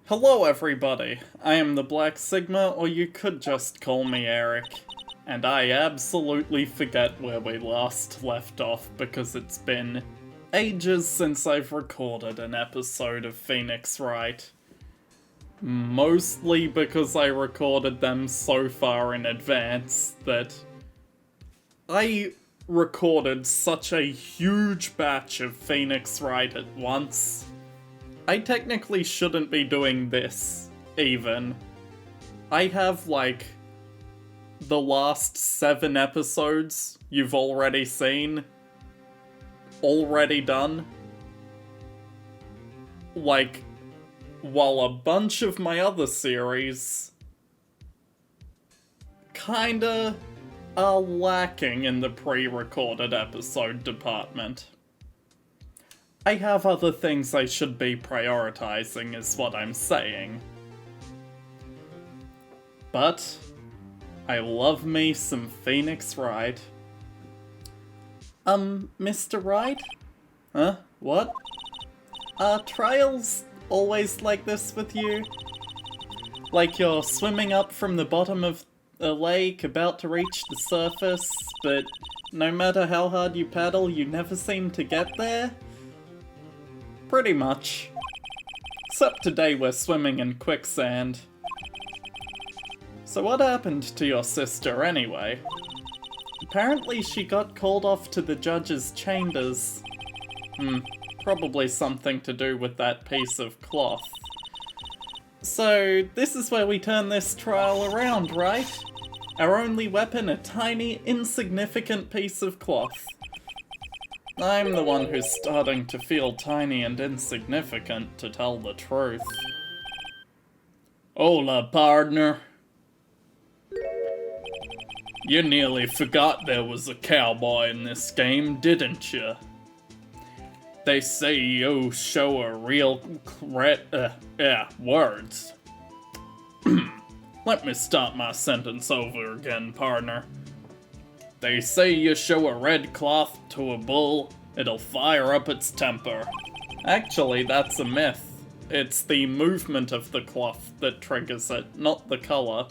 Hello everybody, I am the Black Sigma, or you could just call me Eric. And I absolutely forget where we last left off because it's been ages since I've recorded an episode of Phoenix Wright. Mostly because I recorded them so far in advance that I recorded such a huge batch of Phoenix Wright at once. I technically shouldn't be doing this, even. I have, the last 7 episodes you've already seen. Already done. While a bunch of my other series kinda are lacking in the pre-recorded episode department. I have other things I should be prioritizing, is what I'm saying. But I love me some Phoenix Wright. Mr. Wright? Huh? What? Are trials always like this with you? Like you're swimming up from the bottom of a lake, about to reach the surface, but no matter how hard you paddle, you never seem to get there? Pretty much. Except today we're swimming in quicksand. So what happened to your sister anyway? Apparently she got called off to the judge's chambers. Probably something to do with that piece of cloth. So this is where we turn this trial around, right? Our only weapon, a tiny, insignificant piece of cloth. I'm the one who's starting to feel tiny and insignificant, to tell the truth. Hola, partner. You nearly forgot there was a cowboy in this game, didn't you? They say you show a real words. Let me start my sentence over again, partner. They say you show a red cloth to a bull, it'll fire up its temper. Actually, that's a myth. It's the movement of the cloth that triggers it, not the color.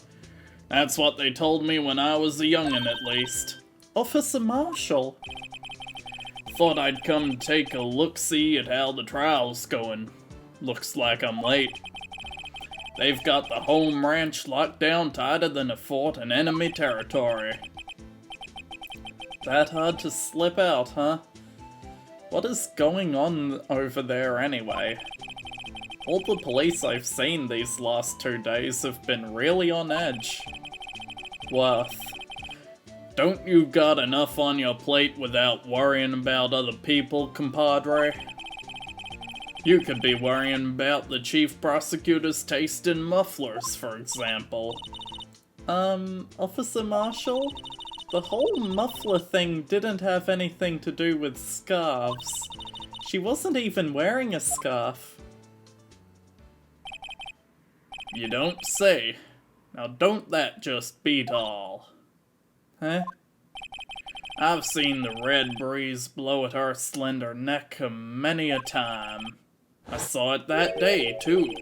That's what they told me when I was a youngin' at least. Officer Marshall. Thought I'd come take a look-see at how the trial's going. Looks like I'm late. They've got the home ranch locked down tighter than a fort in enemy territory. That hard to slip out, huh? What is going on over there anyway? All the police I've seen these last 2 days have been really on edge. Worth. Don't you got enough on your plate without worrying about other people, compadre? You could be worrying about the chief prosecutor's taste in mufflers, for example. Officer Marshall? The whole muffler thing didn't have anything to do with scarves. She wasn't even wearing a scarf. You don't say. Now don't that just beat all? Huh? I've seen the red breeze blow at her slender neck many a time. I saw it that day, too.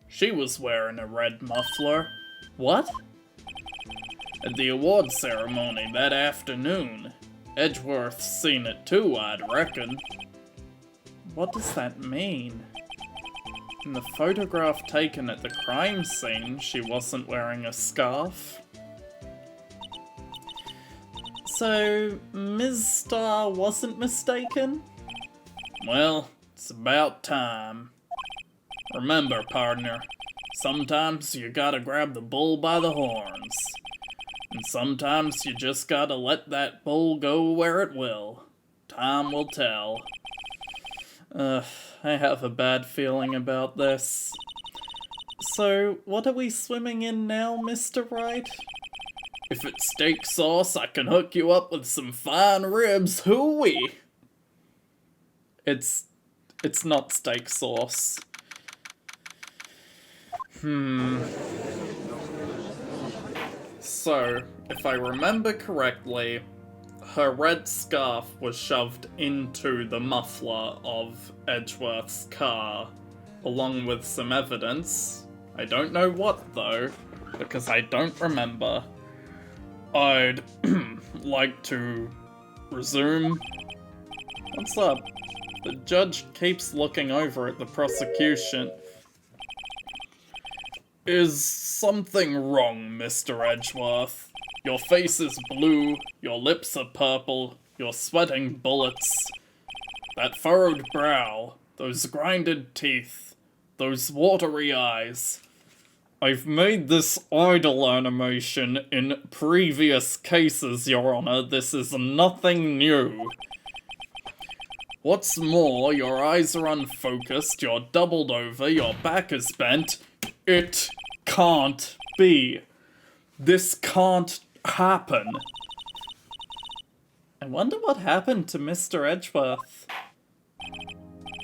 She was wearing a red muffler. What? At the award ceremony that afternoon. Edgeworth's seen it too, I'd reckon. What does that mean? In the photograph taken at the crime scene, she wasn't wearing a scarf. So, Ms. Starr wasn't mistaken? Well, it's about time. Remember, partner, sometimes you gotta grab the bull by the horns. And sometimes you just gotta let that bull go where it will. Time will tell. I have a bad feeling about this. So, what are we swimming in now, Mr. Wright? If it's steak sauce, I can hook you up with some fine ribs, hoo-wee! It's not steak sauce. So, if I remember correctly, her red scarf was shoved into the muffler of Edgeworth's car, along with some evidence. I don't know what, though, because I don't remember. I'd like to resume. What's up? The judge keeps looking over at the prosecution. Is something wrong, Mr. Edgeworth? Your face is blue, your lips are purple, you're sweating bullets. That furrowed brow, those grinded teeth, those watery eyes. I've made this idle animation in previous cases, Your Honor. This is nothing new. What's more, your eyes are unfocused, you're doubled over, your back is bent. It can't be. This can't happen. I wonder what happened to Mr. Edgeworth.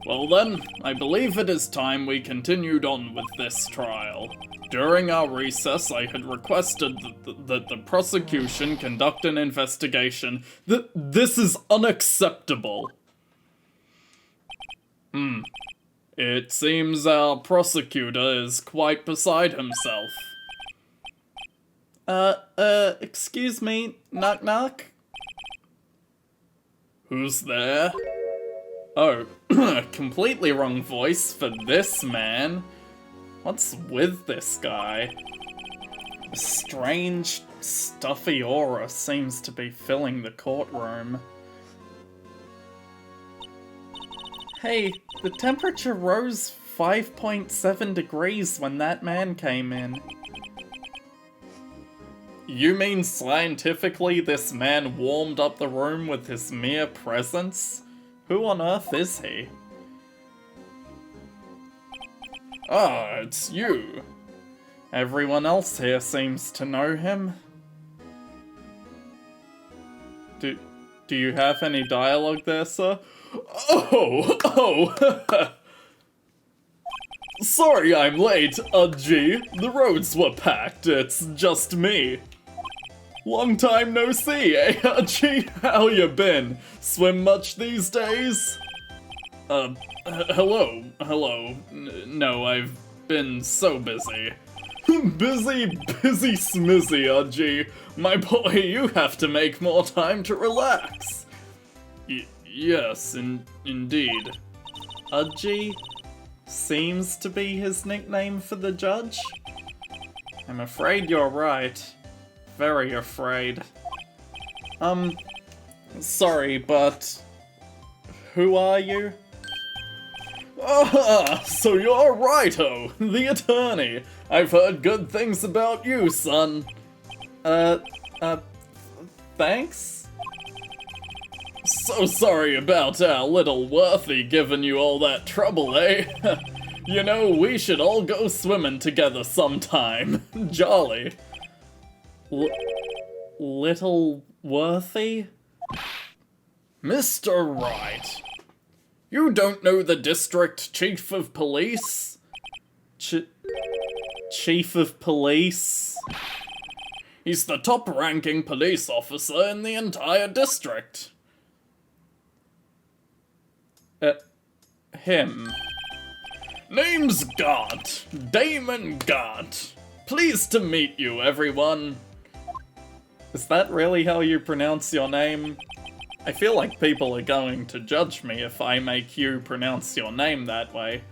Well then, I believe it is time we continued on with this trial. During our recess, I had requested that the prosecution conduct an investigation. This is unacceptable. It seems our prosecutor is quite beside himself. Excuse me, knock knock? Who's there? Oh, completely wrong voice for this man. What's with this guy? A strange, stuffy aura seems to be filling the courtroom. Hey, the temperature rose 5.7 degrees when that man came in. You mean scientifically this man warmed up the room with his mere presence? Who on earth is he? Ah, it's you. Everyone else here seems to know him. Do you have any dialogue there, sir? Oh! Sorry I'm late, G. The roads were packed, it's just me. Long time no see, eh, G? How you been? Swim much these days? Hello. No, I've been so busy. busy smizzy, G. My boy, you have to make more time to relax. Yes, indeed. Udgy seems to be his nickname for the judge. I'm afraid you're right. Very afraid. Sorry, but who are you? Ah, so you're Righto, the attorney. I've heard good things about you, son. Thanks? So sorry about our little Worthy giving you all that trouble, eh? You know, we should all go swimming together sometime. Jolly. Little Worthy? Mr. Wright. You don't know the district chief of police? Chief of police? He's the top-ranking police officer in the entire district. Him. Name's Gant. Damon Gant. Pleased to meet you, everyone. Is that really how you pronounce your name? I feel like people are going to judge me if I make you pronounce your name that way.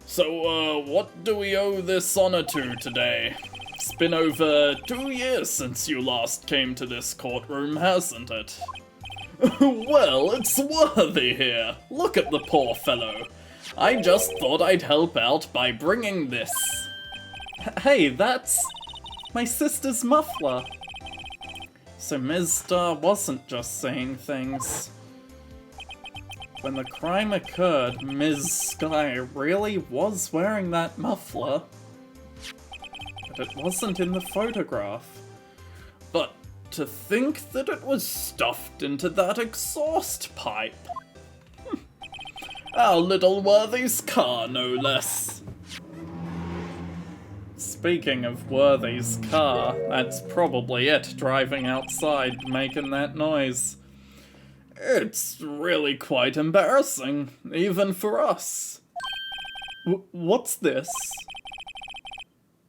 So, what do we owe this honor to today? It's been over 2 years since you last came to this courtroom, hasn't it? Well, it's Worthy here. Look at the poor fellow. I just thought I'd help out by bringing this. Hey, that's my sister's muffler. So Ms. Starr wasn't just saying things. When the crime occurred, Ms. Sky really was wearing that muffler. But it wasn't in the photograph. But to think that it was stuffed into that exhaust pipe. Our little Worthy's car, no less. Speaking of Worthy's car, that's probably it driving outside making that noise. It's really quite embarrassing, even for us. What's this?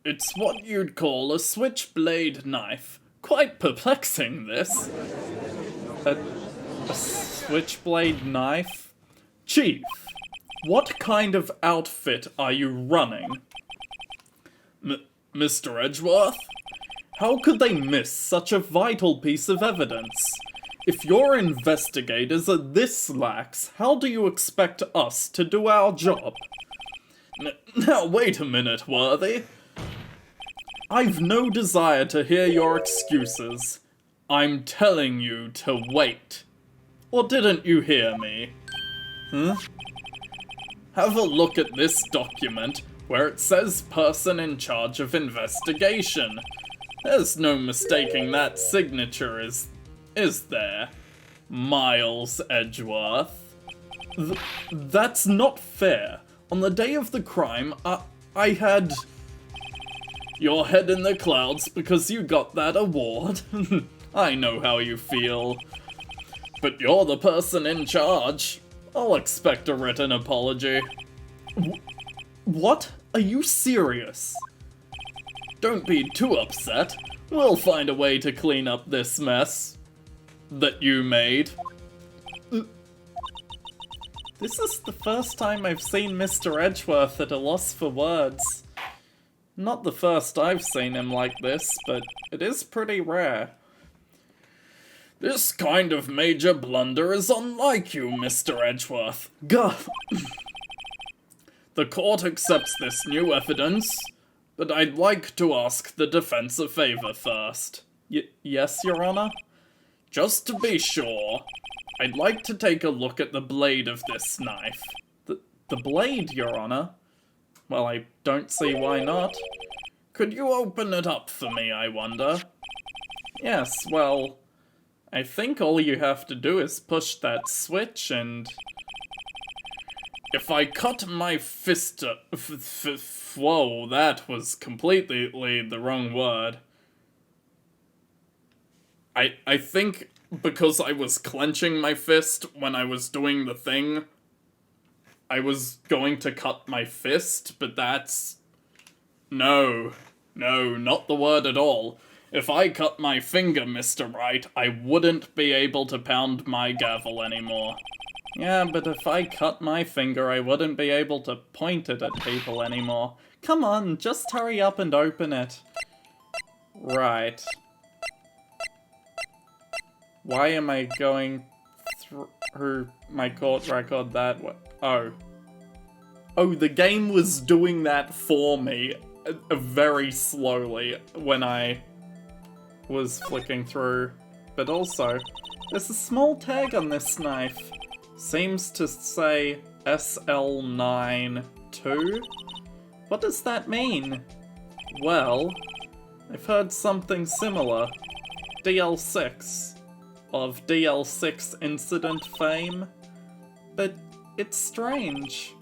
It's what you'd call a switchblade knife. Quite perplexing, this. A switchblade knife? Chief, what kind of outfit are you running? Mr. Edgeworth? How could they miss such a vital piece of evidence? If your investigators are this lax, how do you expect us to do our job? Now wait a minute, Worthy. I've no desire to hear your excuses. I'm telling you to wait. Or didn't you hear me? Huh? Have a look at this document where it says person in charge of investigation. There's no mistaking that signature, is there? Miles Edgeworth. That's not fair. On the day of the crime, I had your head in the clouds because you got that award. I know how you feel. But you're the person in charge. I'll expect a written apology. What? Are you serious? Don't be too upset. We'll find a way to clean up this mess that you made. This is the first time I've seen Mr. Edgeworth at a loss for words. Not the first I've seen him like this, but it is pretty rare. This kind of major blunder is unlike you, Mr. Edgeworth. Guff. The court accepts this new evidence, but I'd like to ask the defense a favor first. Yes, Your Honor? Just to be sure, I'd like to take a look at the blade of this knife. The blade, Your Honor? Well, I don't see why not. Could you open it up for me, I wonder? Yes, well, I think all you have to do is push that switch and... If I cut my fist... Whoa, that was completely the wrong word. I think because I was clenching my fist when I was doing the thing, I was going to cut my fist, but that's... No, not the word at all. If I cut my finger, Mr. Wright, I wouldn't be able to pound my gavel anymore. Yeah, but if I cut my finger, I wouldn't be able to point it at people anymore. Come on, just hurry up and open it. Right. Why am I going through my court record that way? Oh. Oh, the game was doing that for me very slowly when I was flicking through. But also, there's a small tag on this knife. Seems to say SL92. What does that mean? Well, I've heard something similar. DL6. Of DL6 incident fame. But it's strange.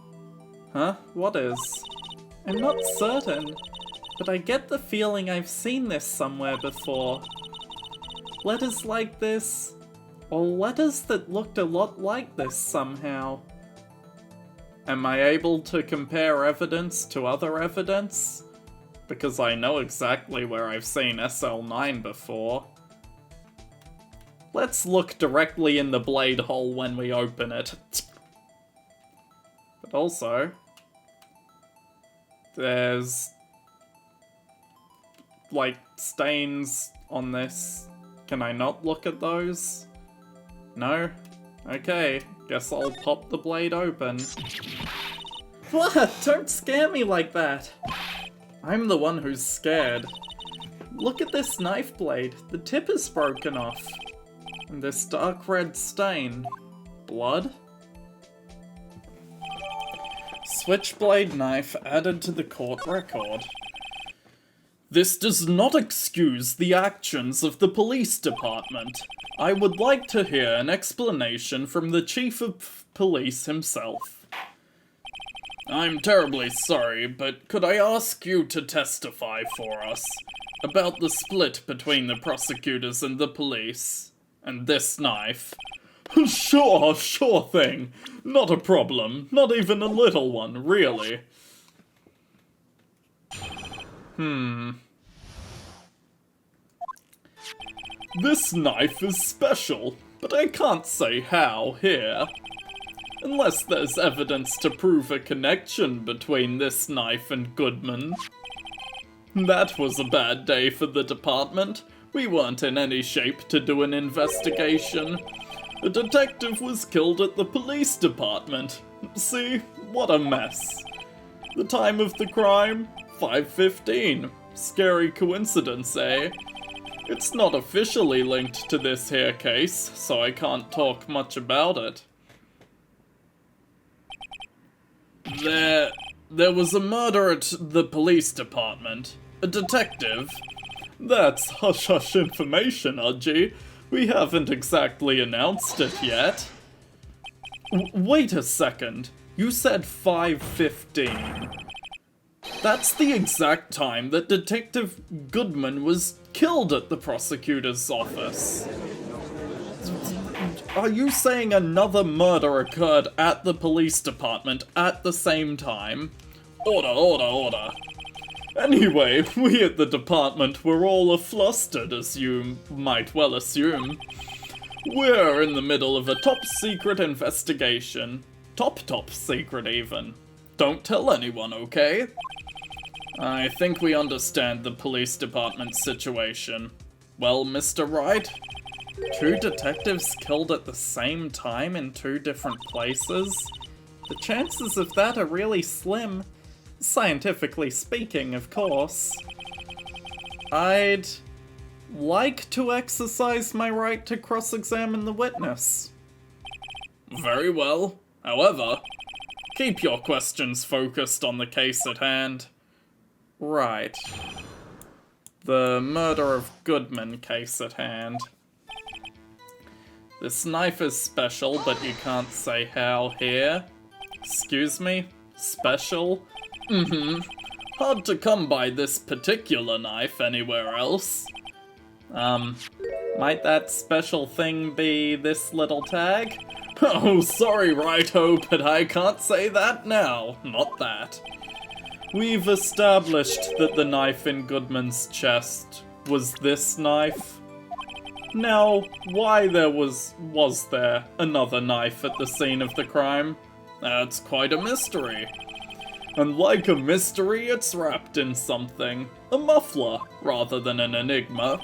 Huh? What is? I'm not certain, but I get the feeling I've seen this somewhere before. Letters like this, or letters that looked a lot like this somehow. Am I able to compare evidence to other evidence? Because I know exactly where I've seen SL9 before. Let's look directly in the blade hole when we open it. But also, there's like stains on this. Can I not look at those? No? Okay, guess I'll pop the blade open. What? Don't scare me like that! I'm the one who's scared. Look at this knife blade. The tip is broken off. And this dark red stain. Blood? Switchblade knife added to the court record. This does not excuse the actions of the police department. I would like to hear an explanation from the chief of police himself. I'm terribly sorry, but could I ask you to testify for us about the split between the prosecutors and the police, and this knife? Sure thing. Not a problem. Not even a little one, really. This knife is special, but I can't say how here. Unless there's evidence to prove a connection between this knife and Goodman. That was a bad day for the department. We weren't in any shape to do an investigation. A detective was killed at the police department. See, what a mess. The time of the crime? 5:15. Scary coincidence, eh? It's not officially linked to this here case, so I can't talk much about it. There was a murder at the police department. A detective? That's hush-hush information, Udgy. We haven't exactly announced it yet. Wait a second. You said 5:15. That's the exact time that Detective Goodman was killed at the prosecutor's office. Are you saying another murder occurred at the police department at the same time? Order. Anyway, we at the department were all aflustered, as you might well assume. We're in the middle of a top-secret investigation. Top secret, even. Don't tell anyone, okay? I think we understand the police department's situation. Well, Mr. Wright? 2 detectives killed at the same time in 2 different places? The chances of that are really slim. Scientifically speaking, of course. I'd like to exercise my right to cross-examine the witness. Very well. However, keep your questions focused on the case at hand. Right. The murder of Goodman case at hand. This knife is special, but you can't say how here. Excuse me? Special? Hard to come by this particular knife anywhere else. Might that special thing be this little tag? Oh, sorry, Righto, but I can't say that now. Not that. We've established that the knife in Goodman's chest was this knife. Now, why was there another knife at the scene of the crime? That's quite a mystery. And like a mystery, it's wrapped in something. A muffler, rather than an enigma.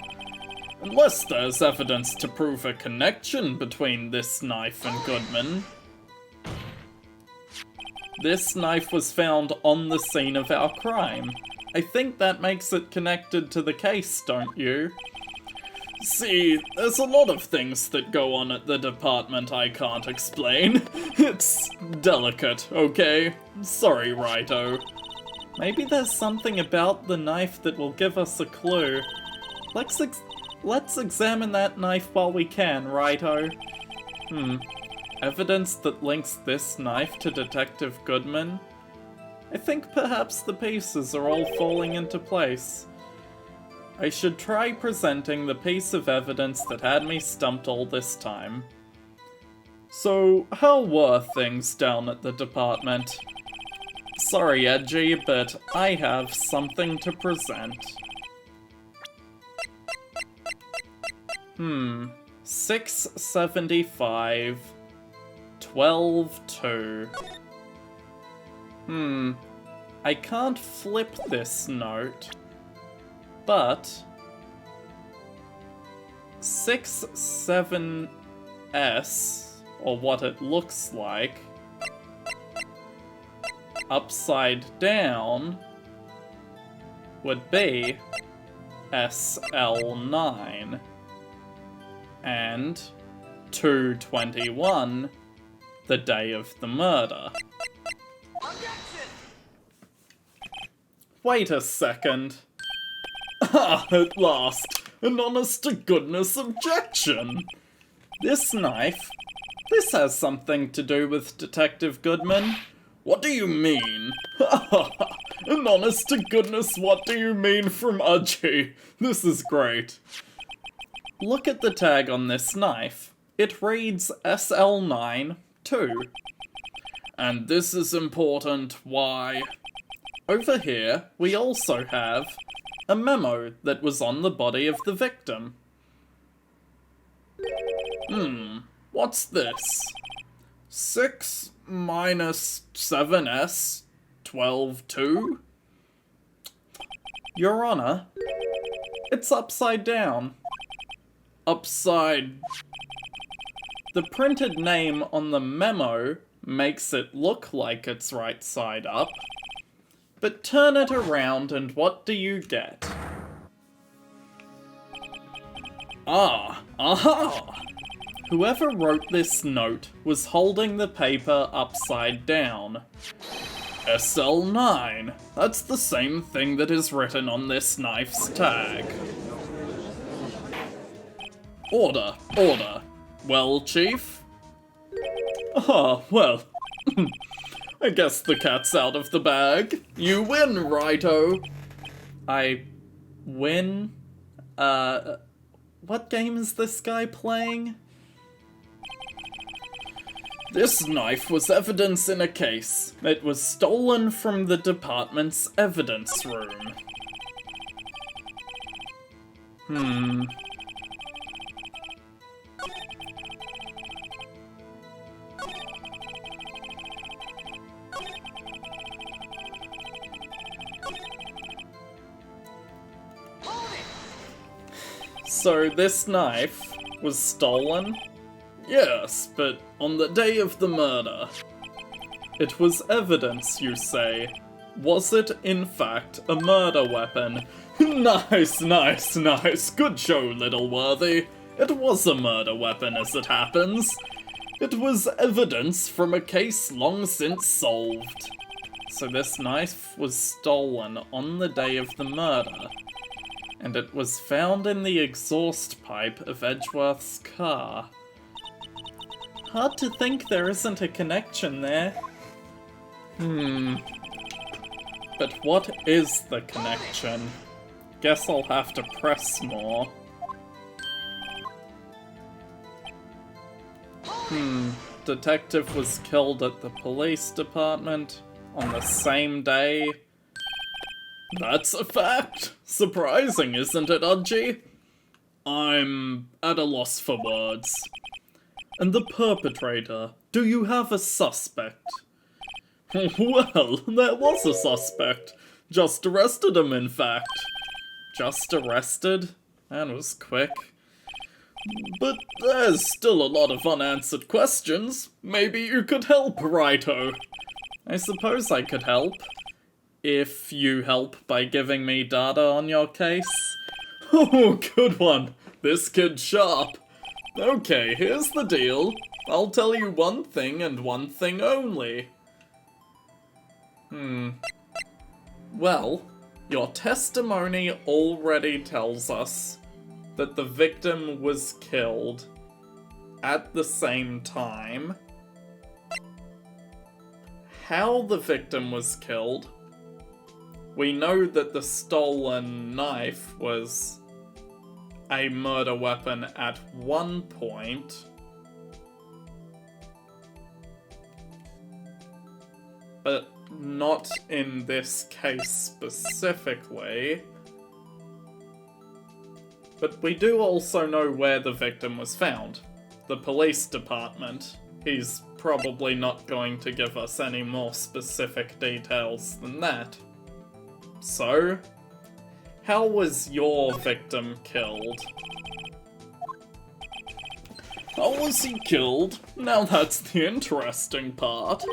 Unless there's evidence to prove a connection between this knife and Goodman. This knife was found on the scene of our crime. I think that makes it connected to the case, don't you? See, there's a lot of things that go on at the department I can't explain. It's delicate, okay? Sorry, Righto. Maybe there's something about the knife that will give us a clue. Let's examine that knife while we can, Righto. Evidence that links this knife to Detective Goodman? I think perhaps the pieces are all falling into place. I should try presenting the piece of evidence that had me stumped all this time. So, how were things down at the department? Sorry, Edgy, but I have something to present. 675, 12-2. I can't flip this note. But 6-7S, or what it looks like, upside down would be SL9, and 2/21, the day of the murder. Wait a second. Ah, at last, an honest-to-goodness objection! This knife? This has something to do with Detective Goodman? What do you mean? An honest-to-goodness what do you mean from Udgy? This is great. Look at the tag on this knife. It reads SL9 2. And this is important, why? over here we also have a memo that was on the body of the victim. What's this? 6 minus 7s, 12 2? Your Honor, it's upside down. Upside... The printed name on the memo makes it look like it's right side up. But turn it around and what do you get? Aha! Whoever wrote this note was holding the paper upside down. SL9. That's the same thing that is written on this knife's tag. Order. Well, Chief? Well. I guess the cat's out of the bag. You win, righto. I win? What game is this guy playing? This knife was evidence in a case. It was stolen from the department's evidence room. So this knife was stolen? Yes, but on the day of the murder. It was evidence, you say. Was it, in fact, a murder weapon? Nice. Good show, little worthy. It was a murder weapon, as it happens. It was evidence from a case long since solved. So this knife was stolen on the day of the murder. And it was found in the exhaust pipe of Edgeworth's car. Hard to think there isn't a connection there. But what is the connection? Guess I'll have to press more. Detective was killed at the police department on the same day. That's a fact! Surprising, isn't it, Udgy? I'm at a loss for words. And the perpetrator, do you have a suspect? Well, there was a suspect. Just arrested him, in fact. Just arrested? That was quick. But there's still a lot of unanswered questions. Maybe you could help, righto. I suppose I could help. If you help by giving me data on your case. Oh, good one. This kid's sharp. Okay, here's the deal. I'll tell you one thing and one thing only. Well, your testimony already tells us that the victim was killed at the same time. How the victim was killed? We know that the stolen knife was a murder weapon at one point. But not in this case specifically. But we do also know where the victim was found. The police department. He's probably not going to give us any more specific details than that. So, how was your victim killed? How was he killed? Now that's the interesting part.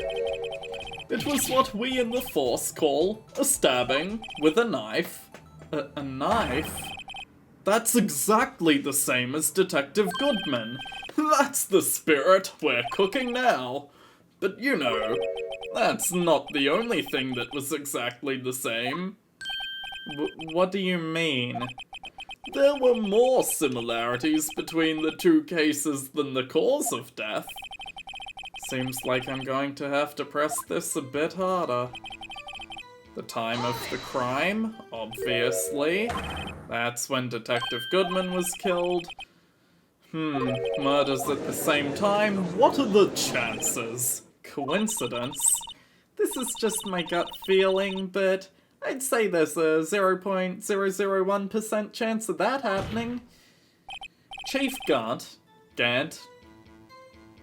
It was what we in the Force call a stabbing with a knife. A knife? That's exactly the same as Detective Goodman. That's the spirit we're cooking now. But you know, that's not the only thing that was exactly the same. What do you mean? There were more similarities between the two cases than the cause of death. Seems like I'm going to have to press this a bit harder. The time of the crime, obviously. That's when Detective Goodman was killed. Murders at the same time? What are the chances? Coincidence? This is just my gut feeling, but I'd say there's a 0.001% chance of that happening. Chief Gant,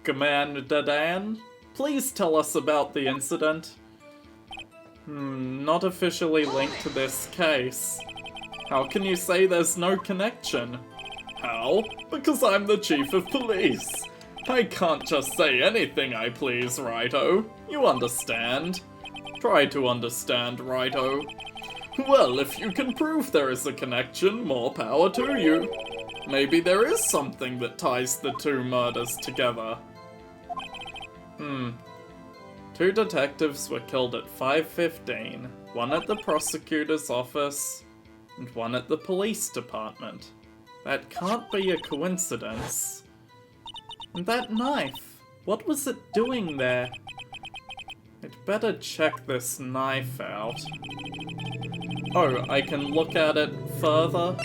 Commander Dan, please tell us about the incident. Not officially linked to this case. How can you say there's no connection? How? Because I'm the chief of police. I can't just say anything I please, righto. You understand? Try to understand, righto. Well, if you can prove there is a connection, more power to you. Maybe there is something that ties the two murders together. 2 detectives were killed at 5:15, one at the prosecutor's office, and one at the police department. That can't be a coincidence. And that knife, what was it doing there? I'd better check this knife out. Oh, I can look at it further?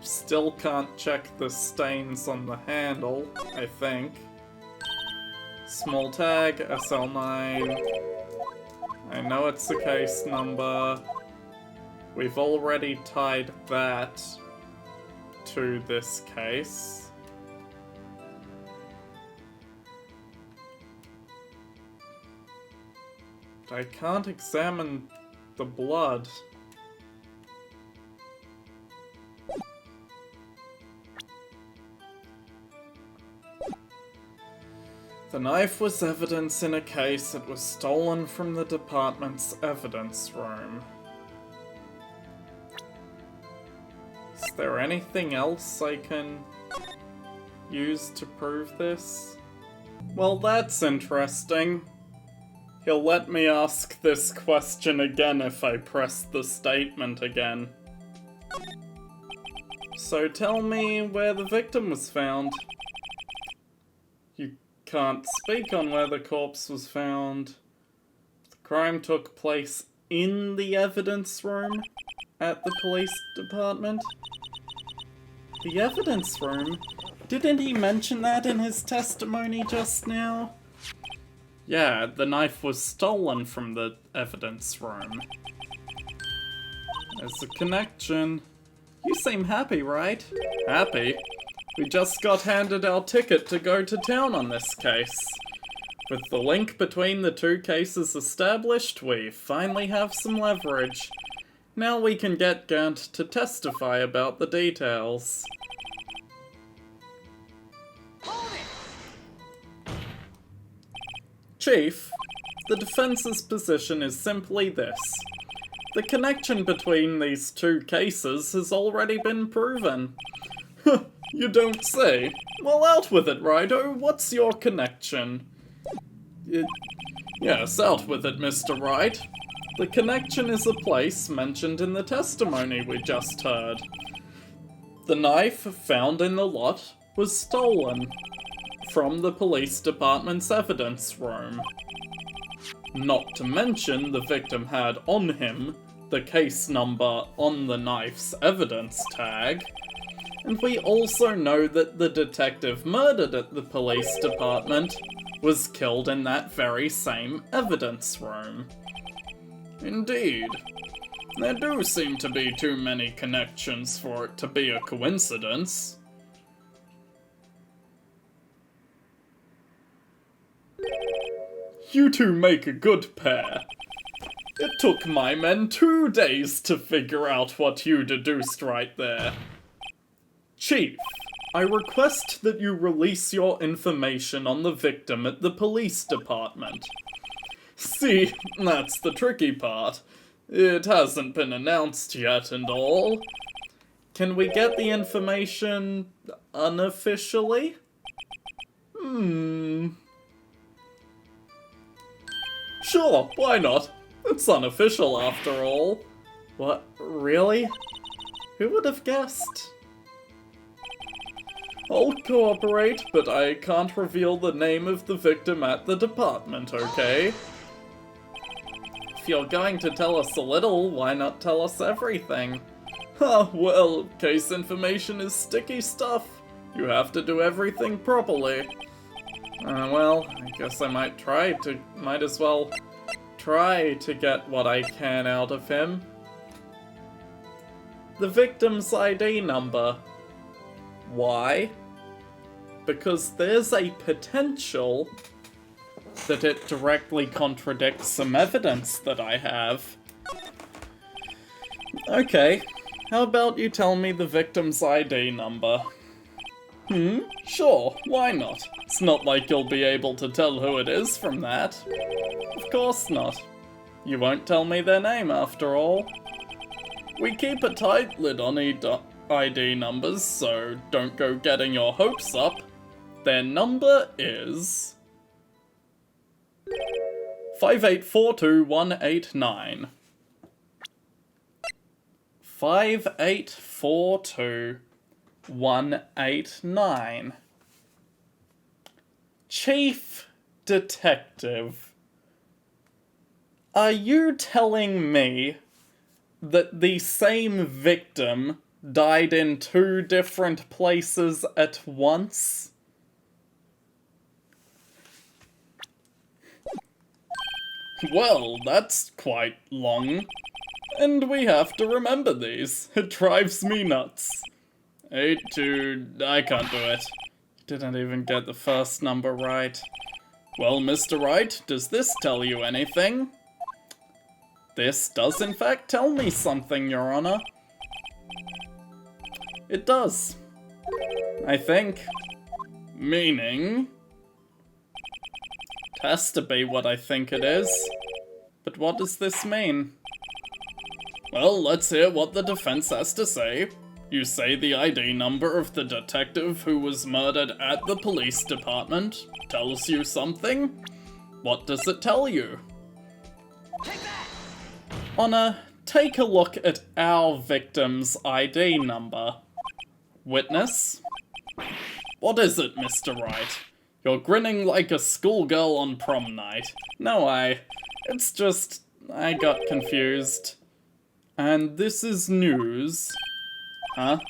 Still can't check the stains on the handle, I think. Small tag, SL9. I know it's the case number. We've already tied that to this case. But I can't examine the blood. The knife was evidence in a case that was stolen from the department's evidence room. Is there anything else I can use to prove this? Well, that's interesting. He'll let me ask this question again if I press the statement again. So tell me where the victim was found. You can't speak on where the corpse was found. The crime took place in the evidence room at the police department. The evidence room? Didn't he mention that in his testimony just now? Yeah, the knife was stolen from the evidence room. There's a connection. You seem happy, right? Happy? We just got handed our ticket to go to town on this case. With the link between the two cases established, we finally have some leverage. Now we can get Gant to testify about the details. Chief, the defense's position is simply this. The connection between these two cases has already been proven. You don't say. Well, out with it, righto. What's your connection? Yes, out with it, Mr. Wright. The connection is a place mentioned in the testimony we just heard. The knife found in the lot was stolen from the police department's evidence room. Not to mention the victim had on him the case number on the knife's evidence tag. And we also know that the detective murdered at the police department was killed in that very same evidence room. Indeed. There do seem to be too many connections for it to be a coincidence. You two make a good pair. It took my men 2 days to figure out what you deduced right there. Chief, I request that you release your information on the victim at the police department. See, that's the tricky part. It hasn't been announced yet and all. Can we get the information unofficially? Sure, why not? It's unofficial after all. What, really? Who would have guessed? I'll cooperate, but I can't reveal the name of the victim at the department, okay? If you're going to tell us a little, why not tell us everything? Well, case information is sticky stuff. You have to do everything properly. Well, I guess I might as well try to get what I can out of him. The victim's ID number. Why? Because there's a potential that it directly contradicts some evidence that I have. Okay, how about you tell me the victim's ID number? Sure, why not? It's not like you'll be able to tell who it is from that. Of course not. You won't tell me their name after all. We keep a tight lid on ID numbers, so don't go getting your hopes up. Their number is 5842189. 5842189. Chief Detective, are you telling me that the same victim died in 2 different places at once? Well, that's quite long. And we have to remember these. It drives me nuts. 82... I can't do it. Didn't even get the first number right. Well, Mr. Wright, does this tell you anything? This does in fact tell me something, Your Honor. It does. I think. Meaning... it has to be what I think it is. But what does this mean? Well, let's hear what the defense has to say. You say the ID number of the detective who was murdered at the police department tells you something? What does it tell you? Take that! Honor, take a look at our victim's ID number. Witness? What is it, Mr. Wright? You're grinning like a schoolgirl on prom night. No, it's just... I got confused. And this is news. Huh?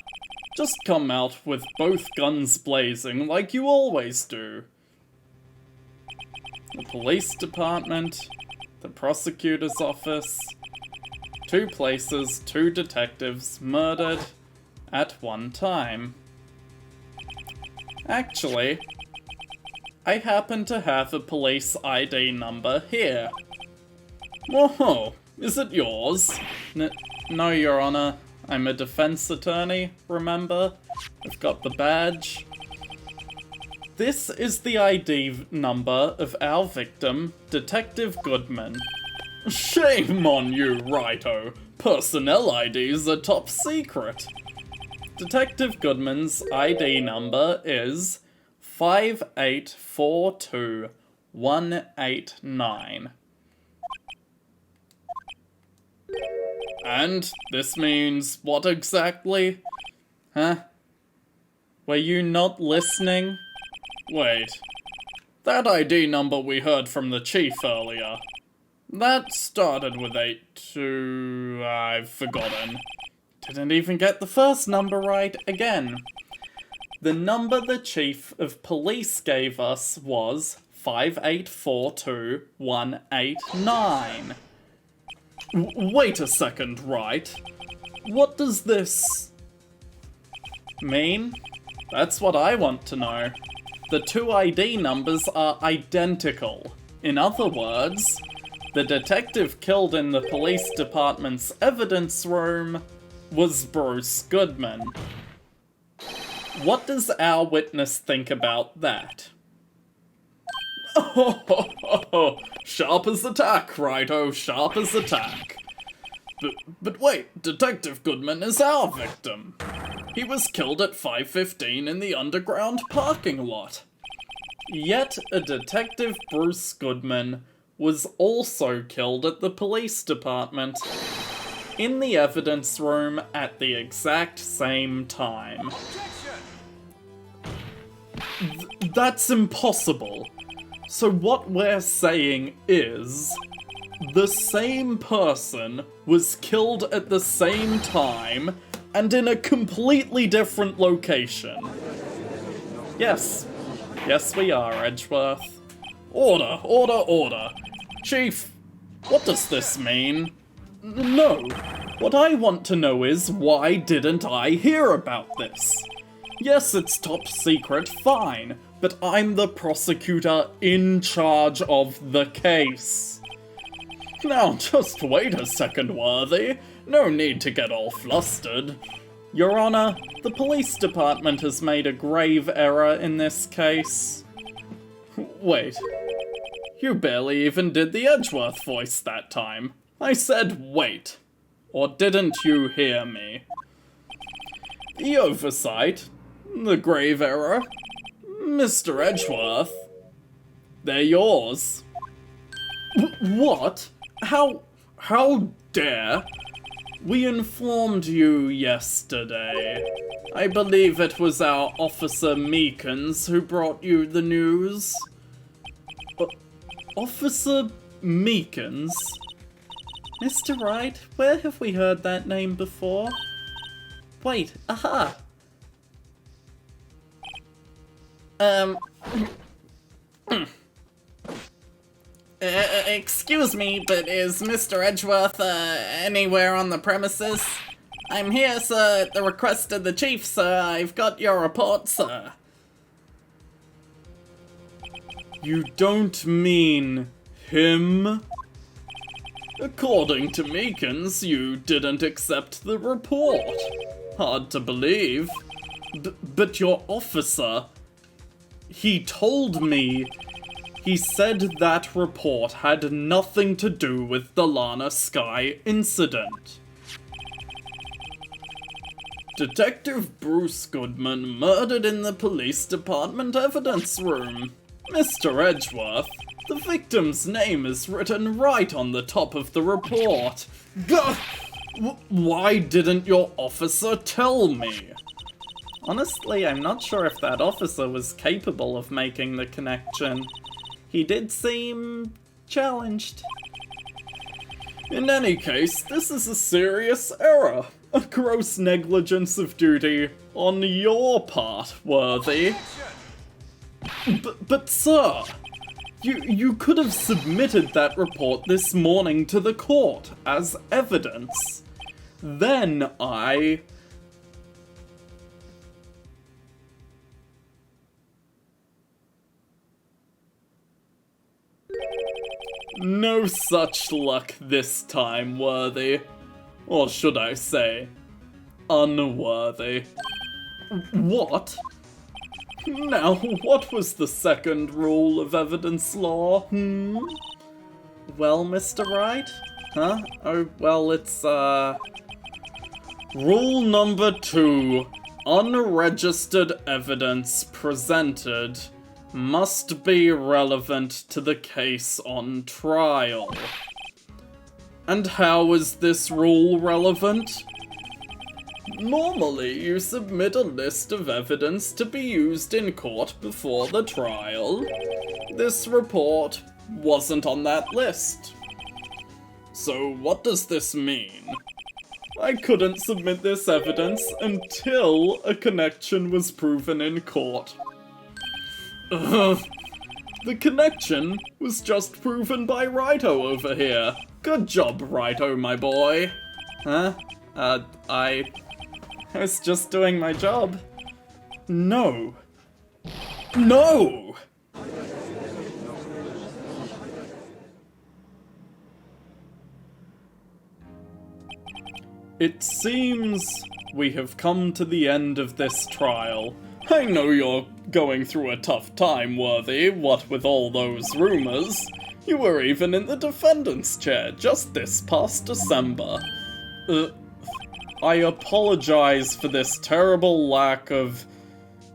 Just come out with both guns blazing like you always do. The police department, the prosecutor's office, 2 places, 2 detectives murdered at one time. Actually, I happen to have a police ID number here. Whoa, is it yours? No, Your Honor. I'm a defense attorney, remember? I've got the badge. This is the ID number of our victim, Detective Goodman. Shame on you, Righto. Personnel IDs are top secret. Detective Goodman's ID number is 5842189. And this means what exactly? Huh? Were you not listening? Wait. That ID number we heard from the chief earlier. That started with 82... I've forgotten. Didn't even get the first number right again. The number the chief of police gave us was 5842189. Wait a second, Wright. What does this mean? That's what I want to know. The 2 ID numbers are identical. In other words, the detective killed in the police department's evidence room was Bruce Goodman. What does our witness think about that? Oh, sharp as a tack, Righto, sharp as a tack. But wait, Detective Goodman is our victim. He was killed at 5:15 in the underground parking lot. Yet a Detective Bruce Goodman was also killed at the police department, in the evidence room at the exact same time. That's impossible. So what we're saying is, the same person was killed at the same time and in a completely different location. Yes. Yes, we are, Edgeworth. Order, order, order. Chief, what does this mean? No. What I want to know is, why didn't I hear about this? Yes, it's top secret, fine, but I'm the prosecutor in charge of the case. Now, just wait a second, Worthy. No need to get all flustered. Your Honor, the police department has made a grave error in this case. Wait. You barely even did the Edgeworth voice that time. I said wait. Or didn't you hear me? The oversight, the grave error, Mr. Edgeworth, they're yours. What? How dare? We informed you yesterday. I believe it was our Officer Meekins who brought you the news. Officer Meekins? Mr. Wright, where have we heard that name before? Wait, aha! Excuse me, but is Mr. Edgeworth, anywhere on the premises? I'm here, sir, at the request of the chief, sir. I've got your report, sir. You don't mean him? According to Meekins, you didn't accept the report. Hard to believe. But your officer, he told me. He said that report had nothing to do with the Lana Sky incident. Detective Bruce Goodman murdered in the police department evidence room. Mr. Edgeworth, the victim's name is written right on the top of the report. Gah! Why didn't your officer tell me? Honestly, I'm not sure if that officer was capable of making the connection. He did seem challenged. In any case, this is a serious error. A gross negligence of duty on your part, Worthy. But sir, you could have submitted that report this morning to the court as evidence. Then No such luck this time, Worthy. Or should I say, unworthy. What? Now, what was the second rule of evidence law, Well, Mr. Wright? Huh? Oh, well, it's, Rule number 2. Unregistered evidence presented must be relevant to the case on trial. And how is this rule relevant? Normally, you submit a list of evidence to be used in court before the trial. This report wasn't on that list. So what does this mean? I couldn't submit this evidence until a connection was proven in court. The connection was just proven by Righto over here. Good job, Righto, my boy. Huh? I was just doing my job. No. No! It seems we have come to the end of this trial. I know you're going through a tough time, Worthy, what with all those rumors. You were even in the defendant's chair just this past December. I apologize for this terrible lack of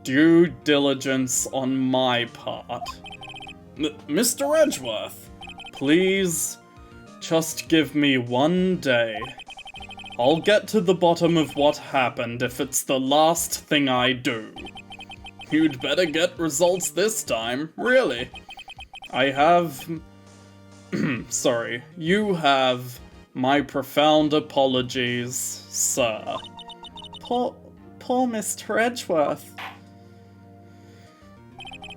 due diligence on my part. Mr. Edgeworth, please just give me one day. I'll get to the bottom of what happened if it's the last thing I do. You'd better get results this time, really. I have... sorry, you have my profound apologies, sir. Poor Mr. Edgeworth.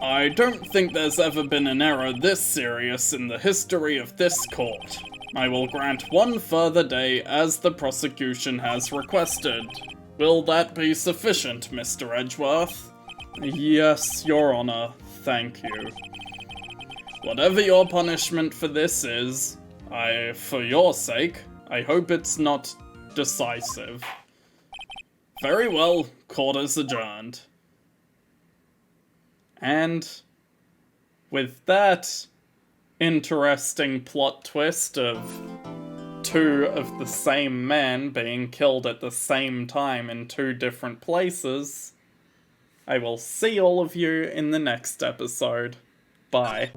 I don't think there's ever been an error this serious in the history of this court. I will grant one further day as the prosecution has requested. Will that be sufficient, Mr. Edgeworth? Yes, Your Honor. Thank you. Whatever your punishment for this is, for your sake, I hope it's not decisive. Very well, court is adjourned. And with that interesting plot twist of two of the same men being killed at the same time in two different places, I will see all of you in the next episode. Bye.